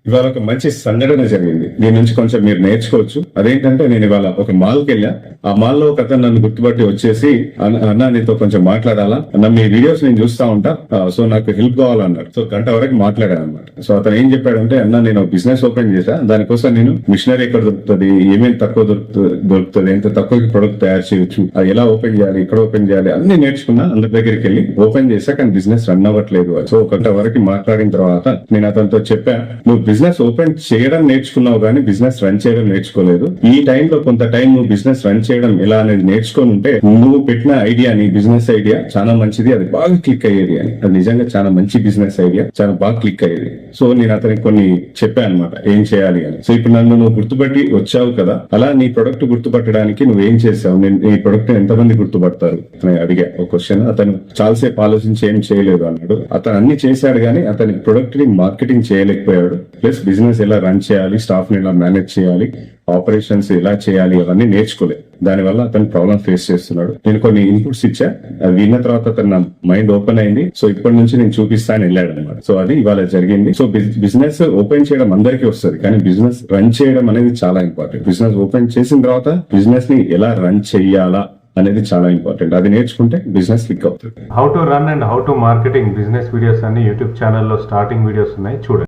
ఇవాళ ఒక మంచి సంఘటన జరిగింది. దీని నుంచి కొంచెం మీరు నేర్చుకోవచ్చు. అదేంటంటే నేను ఇవాళ ఒక మాల్ కి వెళ్ళా. ఆ మాల్ లో ఒక అతను నన్ను గుర్తుపట్టి వచ్చేసి, అన్న నీతో కొంచెం మాట్లాడాలా అన్న, మీ వీడియోస్ నేను చూస్తా ఉంటా, సో నాకు హెల్ప్ కావాలన్నారు. సో గంట వరకు మాట్లాడాను అనమాట. సో అతను ఏం చెప్పాడంటే, అన్న నేను బిజినెస్ ఓపెన్ చేశా, దానికోసం నేను మిషనరీ ఎక్కడ దొరుకుతుంది, ఏమేమి తక్కువ దొరుకుతుంది, ఎంత తక్కువ ప్రొడక్ట్ తయారు చేయొచ్చు, అది ఎలా ఓపెన్ చేయాలి, ఇక్కడ ఓపెన్ చేయాలి అన్ని నేర్చుకున్నా. అందరి దగ్గరికి వెళ్ళి ఓపెన్ చేశా, కానీ బిజినెస్ రన్ అవ్వట్లేదు. సో ఒక గంట వరకు మాట్లాడిన తర్వాత నేను అతనితో చెప్పా, నువ్వు బిజినెస్ ఓపెన్ చేయడం నేర్చుకున్నావు కానీ బిజినెస్ రన్ చేయడం నేర్చుకోలేదు. ఈ టైంలో కొంత టైం నువ్వు బిజినెస్ రన్ చేయడం ఎలా అనేది నేర్చుకొని ఉంటే నువ్వు పెట్టిన ఐడియా, నీ బిజినెస్ ఐడియా చాలా మంచిది, అది బాగా క్లిక్ అయ్యేది అని. అది నిజంగా చాలా మంచి బిజినెస్ ఐడియా, చాలా బాగా క్లిక్ అయ్యేది. సో నేను అతనికి కొన్ని చెప్పాను అనమాట, ఏం చేయాలి అని. సో ఇప్పుడు నన్ను నువ్వు గుర్తుపట్టి వచ్చావు కదా, అలా నీ ప్రొడక్ట్ గుర్తుపట్టడానికి నువ్వేం చేసావు, నీ ప్రొడక్ట్ ఎంతమంది గుర్తుపడతారు అని అడిగా ఒక క్వశ్చన్. అతను చాలాసేపు ఆలోచించి ఏం చేయలేదు అన్నాడు. అతను అన్ని చేశాడు కానీ అతని ప్రొడక్ట్ ని మార్కెటింగ్ చేయలేకపోయాడు. ప్లస్ బిజినెస్ ఎలా రన్ చేయాలి, స్టాఫ్ ని ఎలా మేనేజ్ చేయాలి, ఆపరేషన్స్ ఎలా చేయాలి అవన్నీ నేర్చుకోలేదు. దానివల్ల అతను ప్రాబ్లం ఫేస్ చేస్తున్నాడు. నేను కొన్ని ఇన్పుట్స్ ఇచ్చా, అది విన్న తర్వాత అతను నా మైండ్ ఓపెన్ అయింది. సో ఇప్పటి నుంచి నేను చూపిస్తాను వెళ్ళాడు అనమాట. సో అది ఇవాళ జరిగింది. సో బిజినెస్ ఓపెన్ చేయడం అందరికీ వస్తుంది, కానీ బిజినెస్ రన్ చేయడం అనేది చాలా ఇంపార్టెంట్. బిజినెస్ ఓపెన్ చేసిన తర్వాత బిజినెస్ ని ఎలా రన్ చేయాలా అనేది చాలా ఇంపార్టెంట్. అది నేర్చుకుంటే బిజినెస్ క్లిక్ అవుతుంది. How to run and how to marketing business videos అన్ని యూట్యూబ్ ఛానల్లో స్టార్టింగ్ వీడియోస్ ఉన్నాయి, చూడండి.